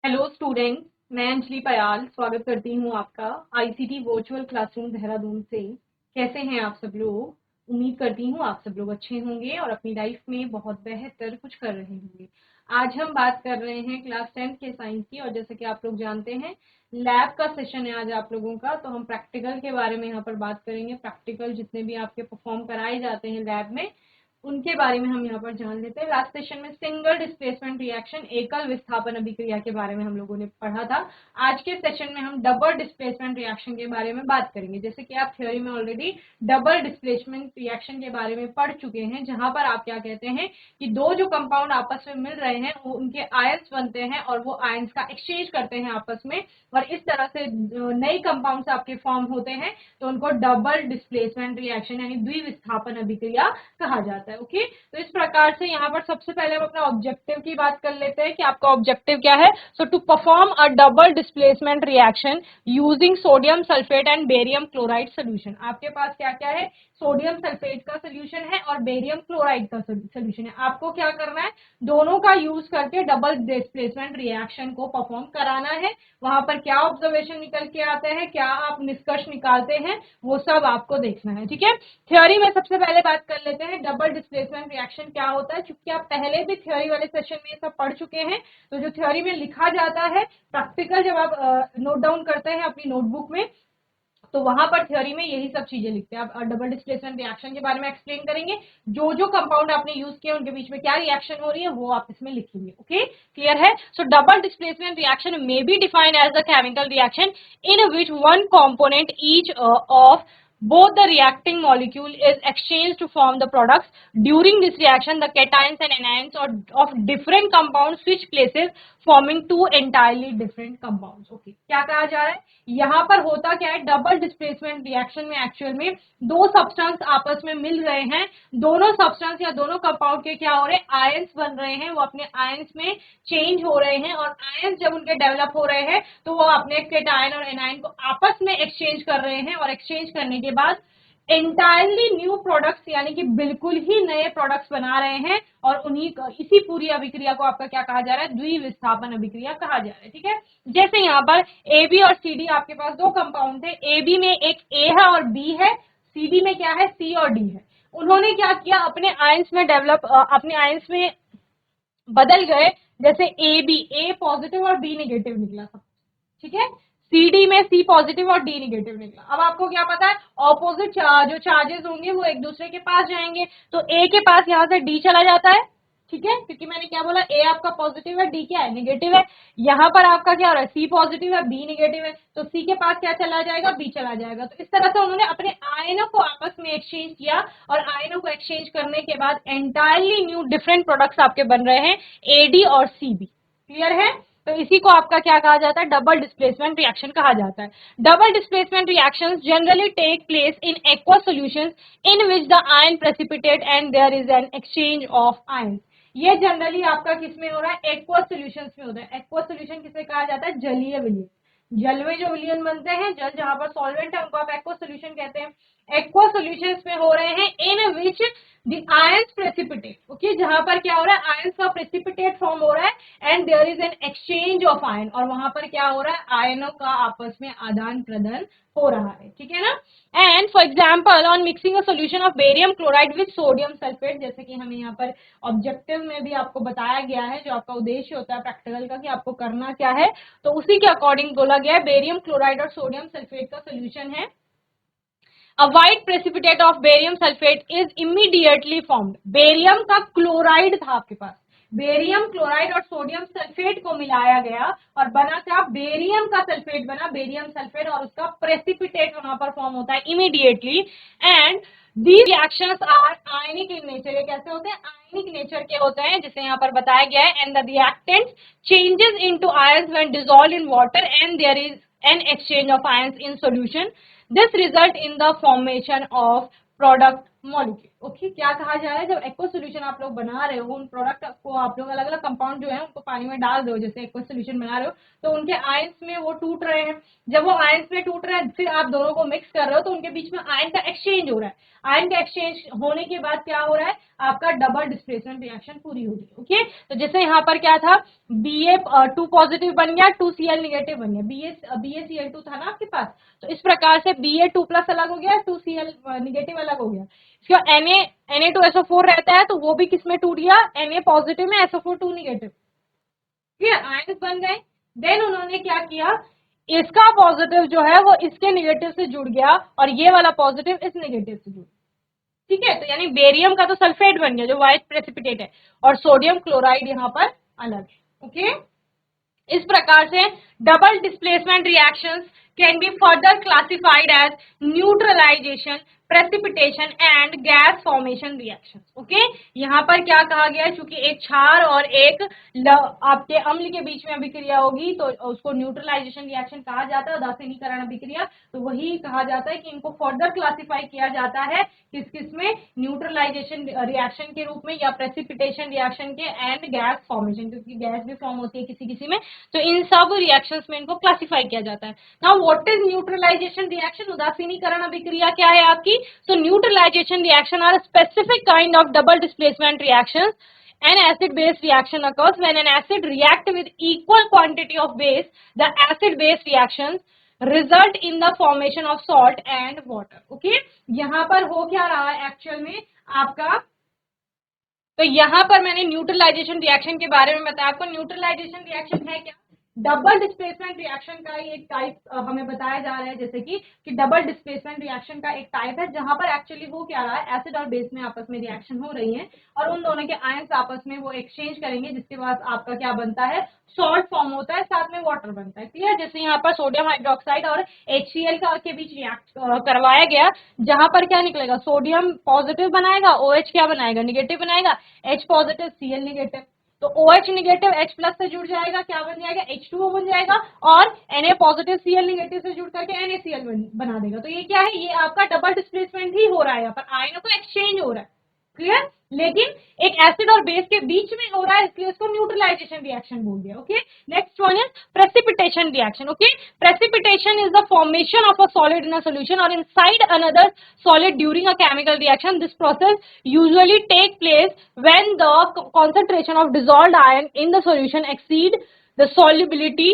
Hello students, मैं अंजलि पयाल स्वागत करती हूँ आपका आईसीटी वर्चुअल क्लासरूम देहरादून से। कैसे हैं आप सब लोग? उम्मीद करती हूँ आप सब लोग अच्छे होंगे और अपनी लाइफ में बहुत बेहतर कुछ कर रहे होंगे। आज हम बात कर रहे हैं क्लास 10th के साइंस की, और जैसे कि आप लोग जानते हैं लैब का सेशन है आज आप लोगों का, तो हम प्रैक्टिकल के बारे में यहाँ पर बात करेंगे। प्रैक्टिकल जितने भी आपके परफॉर्म कराए जाते हैं लैब में, उनके बारे में हम यहाँ पर जान लेते हैं। लास्ट सेशन में सिंगल डिस्प्लेसमेंट रिएक्शन, एकल विस्थापन अभिक्रिया के बारे में हम लोगों ने पढ़ा था। आज के सेशन में हम डबल डिस्प्लेसमेंट रिएक्शन के बारे में बात करेंगे। जैसे कि आप थ्योरी में ऑलरेडी डबल डिस्प्लेसमेंट रिएक्शन के बारे में पढ़ चुके हैं, जहां पर आप क्या कहते हैं कि दो जो कंपाउंड आपस में मिल रहे हैं वो उनके आयंस बनते हैं और वो आयंस का एक्सचेंज करते हैं आपस में, और इस तरह से नए कंपाउंड्स आपके फॉर्म होते हैं, तो उनको डबल डिस्प्लेसमेंट रिएक्शन यानी द्विविस्थापन अभिक्रिया कहा जाता है। ओके, तो इस प्रकार से यहाँ पर सबसे पहले हम अपना ऑब्जेक्टिव की बात कर लेते हैं कि आपका ऑब्जेक्टिव क्या है। So to perform a double displacement reaction using sodium sulphate and barium chloride solution. आपके पास क्या क्या है? सोडियम सल्फेट का सोल्यूशन है और बेरियम क्लोराइड का सोल्यूशन है। आपको क्या करना है? दोनों का यूज करके डबल डिस्प्लेसमेंट रिएक्शन को परफॉर्म कराना है। वहां पर क्या ऑब्जर्वेशन निकल के आते हैं, क्या आप निष्कर्ष निकालते हैं, वो सब आपको देखना है। ठीक है, थ्योरी में सबसे पहले बात कर लेते हैं डबल डिस्प्लेसमेंट रिएक्शन क्या होता है। चूंकि आप पहले भी थ्योरी वाले सेशन में ये सब पढ़ चुके हैं, तो जो थ्योरी में लिखा जाता है, प्रैक्टिकल जब आप नोट डाउन करते हैं अपनी नोटबुक में, तो वहां पर थ्योरी में यही सब चीजें लिखते हैं। आप डबल डिस्प्लेसमेंट रिएक्शन के बारे में एक्सप्लेन करेंगे, जो जो कंपाउंड आपने यूज किया उनके बीच में क्या रिएक्शन हो रही है वो आप इसमें लिखेंगे। ओके, क्लियर है? So double displacement reaction may be defined as the chemical reaction in which one component each of both the reacting molecule is exchanged to form the products. During this reaction, the cations and anions of different compounds switch places, forming two entirely different compounds. Okay, क्या कहा जा रहा है यहाँ पर? होता क्या है, डबल डिस्प्लेसमेंट रिएक्शन में एक्चुअल में दो सब्सटेंस आपस में मिल रहे हैं। दोनों सब्सटेंस या दोनों कंपाउंड के क्या हो रहे हैं? आयंस बन रहे हैं, वो अपने आयंस में चेंज हो रहे हैं, और आयंस जब उनके डेवलप हो रहे हैं तो वो अपने केटायन और एनायन को आपस में एक्सचेंज कर रहे हैं, और एक्सचेंज करने के बाद एंटायरली न्यू प्रोडक्ट्स यानी कि बिल्कुल ही नए प्रोडक्ट्स बना रहे हैं, और उन्हीं इसी पूरी अभिक्रिया को आपका क्या कहा जा रहा है? द्विविस्थापन अभिक्रिया कहा जा रहा है। ठीक है, जैसे यहाँ पर ए बी और सी डी, आपके पास दो कंपाउंड थे। ए बी में एक ए है और बी है, सी डी में क्या है? सी और डी है। उन्होंने क्या किया? अपने आयंस में अपने आयंस में बदल गए। जैसे ए बी, ए पॉजिटिव और बी नेगेटिव निकला सब। ठीक है, सी डी में सी पॉजिटिव और डी नेगेटिव निकला। अब आपको क्या पता है? ऑपोजिट जो चार्जेस होंगे वो एक दूसरे के पास जाएंगे, तो ए के पास यहाँ से डी चला जाता है। ठीक है, क्योंकि मैंने क्या बोला, ए आपका पॉजिटिव है, डी क्या है? नेगेटिव है। यहाँ पर आपका क्या हो रहा है? सी पॉजिटिव है, बी नेगेटिव है, तो सी के पास क्या चला जाएगा? बी चला जाएगा। तो इस तरह से उन्होंने अपने आयनों को आपस में एक्सचेंज किया, और आयनों को एक्सचेंज करने के बाद एंटायरली न्यू डिफरेंट प्रोडक्ट्स आपके बन रहे हैं, ए डी और सी बी। क्लियर है? तो इसी को आपका क्या कहा जाता है? डबल डिस्प्लेसमेंट रिएक्शन कहा जाता है। Double displacement reactions generally take place in aqueous solutions in which the ion precipitate and there is an exchange of ions. ये जनरली आपका किस में हो रहा है? एक्वस सॉल्यूशंस में होता है। एक्वस सॉल्यूशन किसे कहा जाता है? जलीय विलयन। जल में जो विलयन बनते हैं, जल जहां पर सॉल्वेंट है, उनको आप एक्वस सॉल्यूशन कहते हैं। एक्वस सॉल्यूशंस में हो रहे हैं in which the ions precipitate. Okay, जहां पर क्या हो रहा है? आयंस का प्रेसिपिटेट फॉर्म हो रहा है, and there is an exchange of ion, और वहां पर क्या हो रहा है? आयनों का आपस में आदान प्रदान हो रहा है। ठीक है ना? And for example on mixing a solution of barium chloride with sodium sulphate, जैसे कि हमें यहाँ पर ऑब्जेक्टिव में भी आपको बताया गया है, जो आपका उद्देश्य होता है प्रैक्टिकल का कि आपको करना क्या है, तो उसी के अकॉर्डिंग बोला गया है। बेरियम क्लोराइड और सोडियम सल्फेट का सोल्यूशन है। A white precipitate of barium sulfate is immediately formed. Barium का क्लोराइड था आपके पास, बेरियम क्लोराइड और सोडियम सल्फेट को मिलाया गया और बना क्या? बेरियम का सल्फेट बना, बेरियम सल्फेट, और उसका प्रेसिपिटेट वहां पर फॉर्म होता है immediately. And these reactions are ionic in nature. ये कैसे होते हैं? आयनिक नेचर के होते हैं, जिसे यहाँ पर बताया गया है। and the reactant changes into ions when dissolved in water and there is an exchange of ions in solution. This result in the formation of product molecule. Okay, क्या कहा जा रहा है, जब एक्वस सोल्यूशन आप लोग बना रहे हो, उन प्रोडक्ट को आप लोग अलग अलग कंपाउंड जो है उनको पानी में डाल दो, जैसे एक्वस सोल्यूशन बना रहे हो, तो उनके आयंस में वो टूट रहे हैं। जब वो आयंस में टूट रहे हैं, फिर आप दोनों को मिक्स कर रहे हो, तो उनके बीच में आयन का एक्सचेंज हो रहा है। आयन का एक्सचेंज होने के बाद क्या हो रहा है, आपका डबल डिस्प्लेसमेंट रिएक्शन पूरी हो गई। ओके, तो जैसे यहाँ पर क्या था, Ba2 पॉजिटिव बन गया, 2Cl निगेटिव बन गया, BaCl2 था ना आपके पास, तो इस प्रकार से Ba2 प्लस अलग हो गया, 2Cl निगेटिव अलग हो गया। इसका Na2SO4 रहता है, तो वो भी किसमें टूट गया, Na पॉजिटिव में, SO4 2 निगेटिव। क्लियर, आयंस बन गए। देन उन्होंने क्या किया, इसका पॉजिटिव जो है वो इसके निगेटिव से जुड़ गया, और ये वाला पॉजिटिव इस निगेटिव से जुड़ गया। ठीक है, तो यानी बेरियम का तो सल्फेट बन गया जो व्हाइट प्रेसिपिटेट है, और सोडियम क्लोराइड यहाँ पर अलग है। ओके, इस प्रकार से double displacement reactions can be further classified as neutralisation, precipitation and gas formation reactions. Okay, यहाँ पर क्या कहा गया है, चूंकि एक क्षार और एक आपके अम्ल के बीच में अभिक्रिया होगी, तो उसको न्यूट्रलाइजेशन रिएक्शन कहा जाता है, उदासीनीकरण अभिक्रिया, तो वही कहा जाता है कि इनको फर्दर क्लासिफाई किया जाता है किस किस में, न्यूट्रलाइजेशन रिएक्शन के रूप में, या प्रेसिपिटेशन रिएक्शन के, एंड गैस फॉर्मेशन, क्योंकि गैस भी फॉर्म होती है किसी किसी में, तो इन सब रिएक्शंस में इनको क्लासिफाई किया जाता है। Now what is neutralisation reaction, उदासीनीकरण अभिक्रिया क्या है आपकी, so neutralisation reaction are specific kind of double displacement reactions. An acid-base reaction occurs when an acid reacts with equal quantity of base. The acid-base reactions result in the formation of salt and water. Okay, यहाँ पर हो क्या रहा है actual में आपका, तो यहाँ पर मैंने न्यूट्रलाइजेशन रिएक्शन के बारे में बताया आपको। न्यूट्रलाइजेशन रिएक्शन है क्या, डबल डिस्प्लेसमेंट रिएक्शन का एक टाइप हमें बताया जा रहा है, जैसे कि डबल डिस्प्लेसमेंट रिएक्शन का एक टाइप है जहां पर एक्चुअली वो क्या रहा है, एसिड और बेस में आपस में रिएक्शन हो रही है, और उन दोनों के आयंस आपस में वो एक्सचेंज करेंगे, जिसके बाद आपका क्या बनता है, सॉल्ट फॉर्म होता है, साथ में वाटर बनता है। क्लियर, जैसे यहाँ पर सोडियम हाइड्रोक्साइड और HCl का के बीच रिएक्ट करवाया गया, जहां पर क्या निकलेगा, सोडियम पॉजिटिव बनाएगा, OH क्या बनाएगा, निगेटिव बनाएगा, H पॉजिटिव Cl निगेटिव, तो OH निगेटिव H प्लस से जुड़ जाएगा, क्या बन जाएगा, H2O बन जाएगा, और Na पॉजिटिव Cl निगेटिव से जुड़ करके NaCl बना देगा। तो ये क्या है, ये आपका डबल डिस्प्लेसमेंट ही हो रहा है, यहाँ पर आयनों का एक्सचेंज हो रहा है। क्लियर, लेकिन एक एसिड और बेस के बीच में हो रहा है, इसलिए इसको न्यूट्रलाइजेशन रिएक्शन बोल दिया। Okay, next one is precipitation reaction. Okay, precipitation is the formation of a solid in a solution or inside another solid during a chemical reaction. This process usually take place when the concentration of dissolved ion in the solution exceed the solubility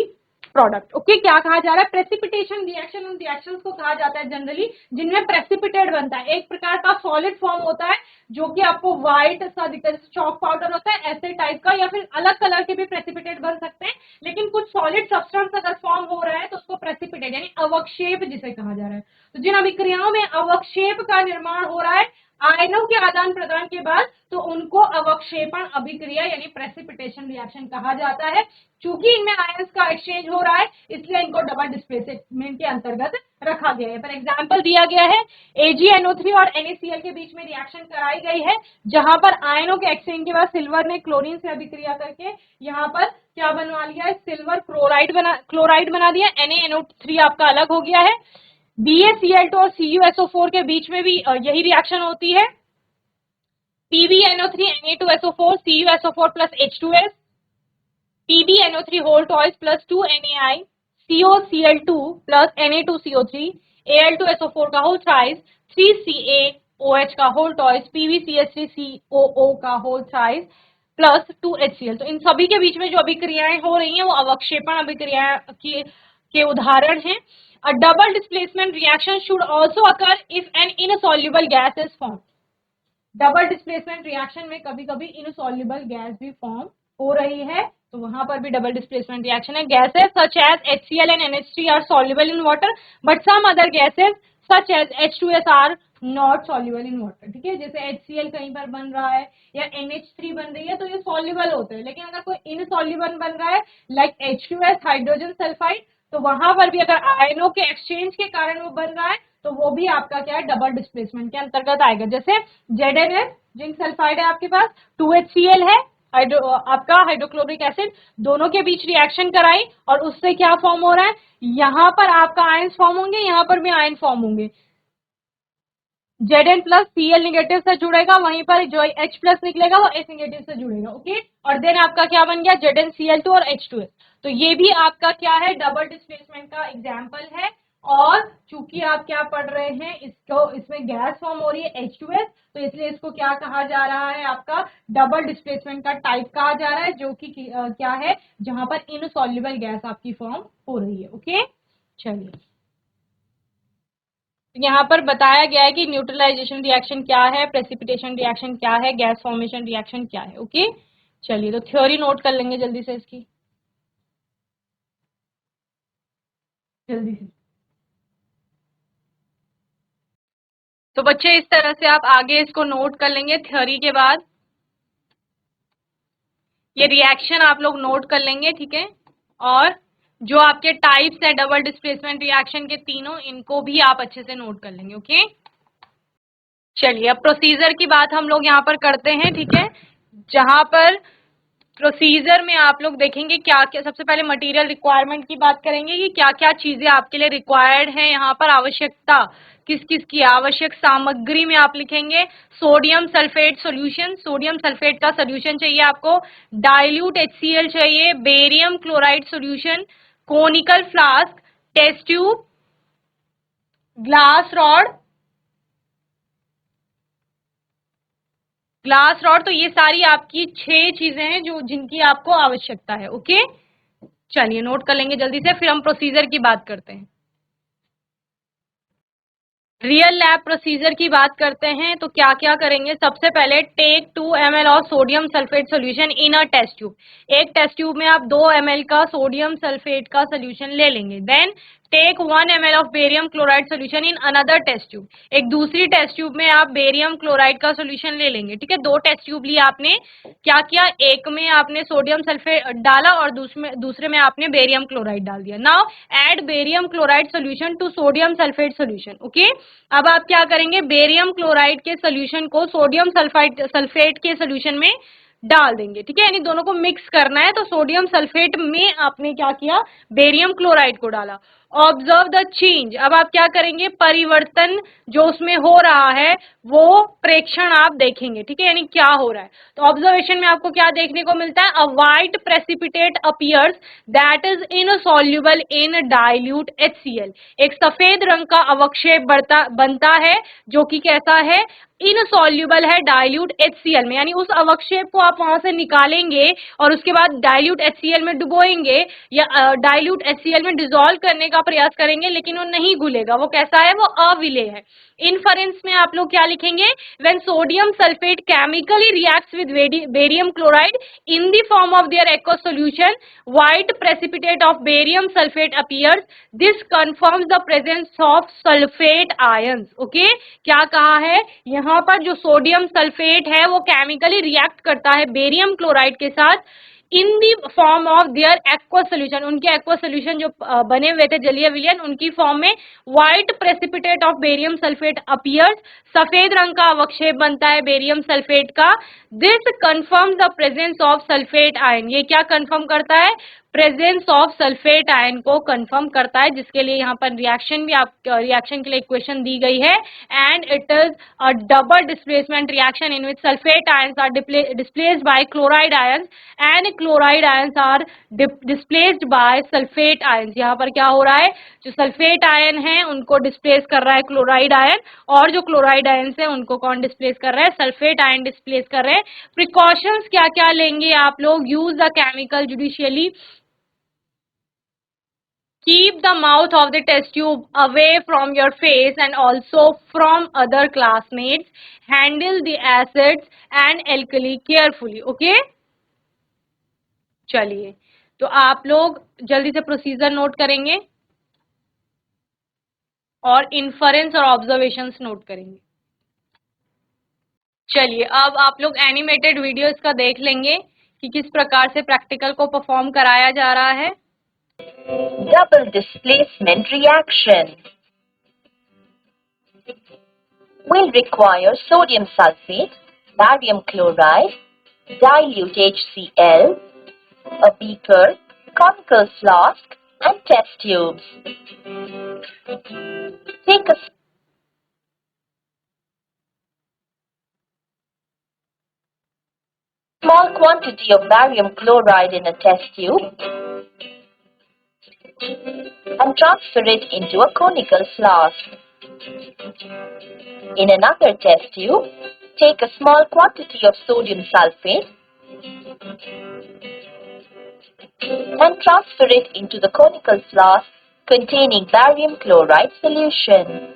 product. Okay, क्या कहा जा रहा है, precipitation reaction उन reactions को कहा जाता है जनरली जिनमें प्रेसिपिटेट बनता है, एक प्रकार का सॉलिड फॉर्म होता है जो कि आपको व्हाइट सा दिखता है, चॉक पाउडर होता है ऐसे टाइप का, या फिर अलग कलर के भी प्रेसिपिटेट बन सकते हैं, लेकिन कुछ सॉलिड सब्सटेंस अगर फॉर्म हो रहा है तो उसको प्रेसिपिटेट यानी अवक्षेप जिसे कहा जा रहा है। तो जिन अभिक्रियाओं में अवक्षेप का निर्माण हो रहा है आयनों के आदान प्रदान के बाद, तो उनको अवक्षेपण अभिक्रिया यानी प्रेसिपिटेशन रिएक्शन कहा जाता है। चूंकि इनमें आयंस का एक्सचेंज हो रहा है, इसलिए इनको डबल डिस्प्लेसमेंट के अंतर्गत रखा गया है। पर एग्जांपल दिया गया है, AgNO3 और NaCl के बीच में रिएक्शन कराई गई है, जहां पर आयनों के एक्सचेंज के बाद सिल्वर ने क्लोरीन से अभिक्रिया करके यहाँ पर क्या बनवा लिया है, सिल्वर क्लोराइड बना दिया, NaNO3 आपका अलग हो गया है। BaCl2 और CuSO4 के बीच में भी यही रिएक्शन होती है, PbNO3 Na2SO4 CuSO4 plus H2S, PbNO3 whole twice plus 2 NaI, COCl2 plus Na2CO3, Al2SO4 का whole thrice, 3CaOH का whole twice, PbCH3COO का whole thrice प्लस 2HCl। तो इन सभी के बीच में जो अभिक्रियाएं हो रही हैं वो अवक्षेपण अभिक्रिया के उदाहरण हैं। A double displacement reaction should also occur if an insoluble gas is formed. Double displacement reaction में कभी कभी इनसॉल्युबल गैस भी फॉर्म हो रही है, तो वहां पर भी डबल डिस्प्लेसमेंट रिएक्शन है। Gases such as HCl and NH3 are soluble in water, but some other gases such as H2S are not soluble in water. ठीक है, जैसे HCl कहीं पर बन रहा है या NH3 बन रही है तो ये सॉल्युबल होते हैं, लेकिन अगर कोई इनसॉल्युबल बन रहा है लाइक H2S हाइड्रोजन सल्फाइड, तो वहां पर भी अगर आयनों के एक्सचेंज के कारण वो बन रहा है तो वो भी आपका क्या है, डबल डिस्प्लेसमेंट के अंतर्गत आएगा। जैसे ZnS जिंक सल्फाइड है आपके पास, 2HCl है आपका हाइड्रोक्लोरिक एसिड, दोनों के बीच रिएक्शन कराई और उससे क्या फॉर्म हो रहा है, यहाँ पर आपका आयंस फॉर्म होंगे, यहाँ पर भी आयन फॉर्म होंगे। Zn प्लस Cl निगेटिव से जुड़ेगा, वहीं पर जो H प्लस निकलेगा वो H निगेटिव से जुड़ेगा, ओके। और देन आपका क्या बन गया, ZnCl2 और H2S। तो ये भी आपका क्या है, डबल डिस्प्लेसमेंट का एग्जाम्पल है। और चूंकि आप क्या पढ़ रहे हैं, इसको इसमें गैस फॉर्म हो रही है H2S, तो इसलिए इसको क्या कहा जा रहा है, आपका डबल डिस्प्लेसमेंट का टाइप कहा जा रहा है, जो कि क्या है, जहां पर इनसॉल्युबल गैस आपकी फॉर्म हो रही है, ओके। चलिए, यहाँ पर बताया गया है कि न्यूट्रलाइजेशन रिएक्शन क्या है, प्रेसिपिटेशन रिएक्शन क्या है, गैस फॉर्मेशन रिएक्शन क्या है, ओके। चलिए, तो थ्योरी नोट कर लेंगे जल्दी से इसकी, जल्दी से। तो बच्चे, इस तरह से आप आगे इसको नोट कर लेंगे थ्योरी के बाद। ये रिएक्शन आप लोग नोट कर लेंगे, ठीक है। और जो आपके टाइप्स है डबल डिस्प्लेसमेंट रिएक्शन के तीनों, इनको भी आप अच्छे से नोट कर लेंगे, ओके। चलिए, अब प्रोसीजर की बात हम लोग यहाँ पर करते हैं, ठीक है। जहां पर प्रोसीजर में आप लोग देखेंगे क्या क्या, सबसे पहले मटेरियल रिक्वायरमेंट की बात करेंगे कि क्या क्या चीजें आपके लिए रिक्वायर्ड है, यहाँ पर आवश्यकता किस किस की, आवश्यक सामग्री में आप लिखेंगे sodium sulphate solution, sodium sulphate का सॉल्यूशन चाहिए आपको, डाइल्यूट HCl चाहिए, barium chloride solution, conical flask, test tube, glass rod, glass rod. तो ये सारी आपकी 6 चीजें हैं जो जिनकी आपको आवश्यकता है, ओके। चलिए, नोट कर लेंगे जल्दी से, फिर हम प्रोसीजर की बात करते हैं। रियल लैब प्रोसीजर की बात करते हैं, तो क्या क्या करेंगे, सबसे पहले take 2 ml of sodium sulphate solution in a test tube. एक टेस्ट ट्यूब में आप 2 ml का सोडियम सल्फेट का सोल्यूशन ले लेंगे। Then take 1 ml of barium chloride solution in another test tube. एक दूसरी टेस्ट ट्यूब में आप बेरियम क्लोराइड का सोल्यूशन ले लेंगे, ठीक है। 2 टेस्ट ट्यूब लिए आपने, क्या किया, एक में आपने सोडियम सल्फेट डाला और दूसरे में आपने बेरियम क्लोराइड डाल दिया। Now add barium chloride solution to sodium sulphate solution, okay. अब आप क्या करेंगे, बेरियम क्लोराइड के सोल्यूशन को सोडियम सल्फेट के सोल्यूशन में डाल देंगे, ठीक है। यानी दोनों को मिक्स करना है, तो सोडियम सल्फेट में आपने क्या किया, बेरियम क्लोराइड को डाला। Observe the change. अब आप क्या करेंगे, परिवर्तन जो उसमें हो रहा है वो प्रेक्षण आप देखेंगे, ठीक है, यानी क्या हो रहा है। तो ऑब्जर्वेशन में आपको क्या देखने को मिलता है, a white precipitate appears that is insoluble in dilute HCl। एक सफेद रंग का अवक्षेप बनता है जो कि कैसा है, इनसॉल्युबल है डाइल्यूट HCl में, यानी उस अवक्षेप को आप वहां से निकालेंगे और उसके बाद डाइल्यूट HCl में डुबोएंगे या डाइल्यूट HCl में डिसॉल्व करने का प्रयास करेंगे, लेकिन वो नहीं घुलेगा, वो कैसा है, वो अविलेय है। इनफरेंस में आप लोग क्या लिखेंगे, when sodium sulphate chemically reacts with barium chloride in the form of there aqueous solution, white precipitate of barium sulphate appears, this confirms the presence of sulphate ions, okay. क्या कहा है, यहाँ पर जो सोडियम सल्फेट है वो chemically react करता है बेरियम क्लोराइड के साथ in the form of their aqua solution, उनके एक्वा सोल्यूशन जो बने हुए थे जलीय विलयन, उनकी फॉर्म में white precipitate of barium sulphate appears, सफेद रंग का अवक्षेप बनता है बेरियम सल्फेट का। This confirms the presence of sulphate ion, ये क्या कंफर्म करता है, प्रेजेंस ऑफ सल्फेट आयन को कंफर्म करता है, जिसके लिए यहाँ पर रिएक्शन भी आप रिएक्शन के लिए इक्वेशन दी गई है। And it is a double displacement reaction in which sulphate ions are displaced by chloride ions and chloride ions are displaced by sulphate ions. यहाँ पर क्या हो रहा है, जो सल्फेट आयन है उनको डिस्प्लेस कर रहा है क्लोराइड आयन, और जो क्लोराइड आयन है उनको कौन डिस्प्लेस कर रहा है, सल्फेट आयन डिस्प्लेस कर रहे हैं। प्रिकॉशंस क्या क्या लेंगे आप लोग, use the chemical judicially, keep the mouth of the test tube away from your face and also from other classmates, handle the acids and alkali carefully, okay। चलिए, तो आप लोग जल्दी से प्रोसीजर नोट करेंगे और इन्फरेंस और ऑब्जर्वेशंस नोट करेंगे। चलिए, अब आप लोग एनिमेटेड वीडियो इसका देख लेंगे कि किस प्रकार से प्रैक्टिकल को परफॉर्म कराया जा रहा है। Double displacement reaction will require sodium sulfate, barium chloride, dilute HCl, a beaker, conical flask, and test tubes. Take a small quantity of barium chloride in a test tube and transfer it into a conical flask. In another test tube, take a small quantity of sodium sulfate and transfer it into the conical flask containing barium chloride solution.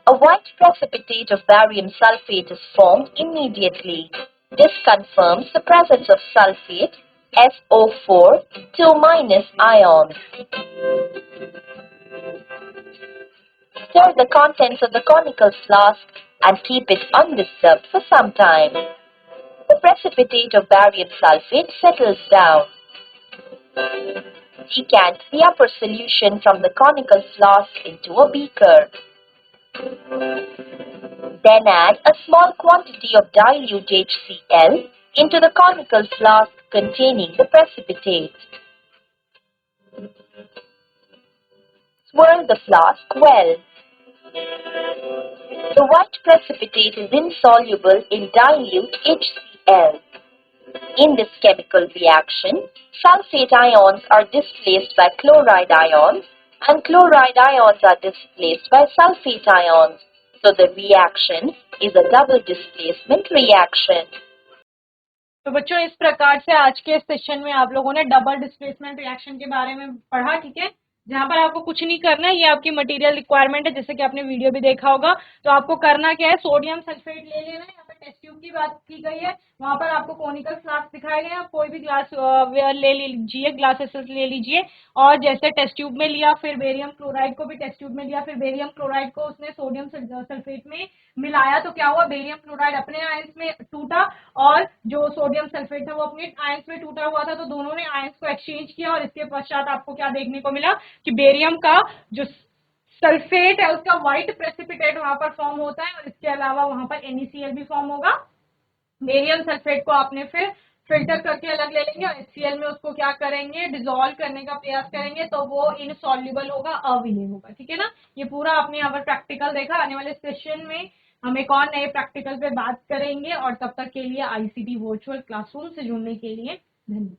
A white precipitate of barium sulfate is formed immediately. This confirms the presence of sulfate SO4 2- ions. Stir the contents of the conical flask and keep it undisturbed for some time. The precipitate of barium sulfate settles down. Decant the upper solution from the conical flask into a beaker. Then add a small quantity of dilute HCl into the conical flask containing the precipitate. Swirl the flask well. The white precipitate is insoluble in dilute HCl. In this chemical reaction, sulfate ions are displaced by chloride ions and chloride ions are displaced by sulfate ions. So the reaction is a double displacement reaction. तो बच्चों इस प्रकार से आज के session में आप लोगों ने डबल डिस्प्लेसमेंट रिएक्शन के बारे में पढ़ा, ठीक है, जहाँ पर आपको कुछ नहीं करना है, ये आपकी मटेरियल रिक्वायरमेंट है, जैसे कि आपने वीडियो भी देखा होगा। तो आपको करना क्या है, सोडियम सल्फेट ले लेना है, यहाँ पर टेस्ट ट्यूब की बात की गई है, वहां पर आपको कोनिकल फ्लास्क दिखाए गए हैं, आप कोई भी ग्लास ले लीजिए, ग्लासेस ले लीजिए, और जैसे टेस्ट ट्यूब में लिया, फिर बेरियम क्लोराइड को भी टेस्ट ट्यूब में लिया, फिर बेरियम क्लोराइड को उसने सोडियम सल्फेट में मिलाया, तो क्या हुआ, बेरियम क्लोराइड अपने आयंस में टूटा और जो सोडियम सल्फेट था वो अपने आयंस में टूटा हुआ था, तो दोनों ने आयंस को एक्सचेंज किया और इसके पश्चात आपको क्या देखने को मिला कि बेरियम का जो सल्फेट है उसका व्हाइट प्रेसिपिटेट वहां पर फॉर्म होता है और इसके अलावा वहां पर NaCl भी फॉर्म होगा। बेरियम सल्फेट को आपने फिर फिल्टर करके अलग ले लेंगे और HCl में उसको क्या करेंगे, डिसॉल्व करने का प्रयास करेंगे, तो वो इनसॉल्युबल होगा, अविलीन होगा, ठीक है ना। ये पूरा आपने यहाँ पर प्रैक्टिकल देखा। आने वाले सेशन में हम एक और नए प्रैक्टिकल पे बात करेंगे और तब तक के लिए ICT वर्चुअल क्लासरूम से जुड़ने के लिए धन्यवाद।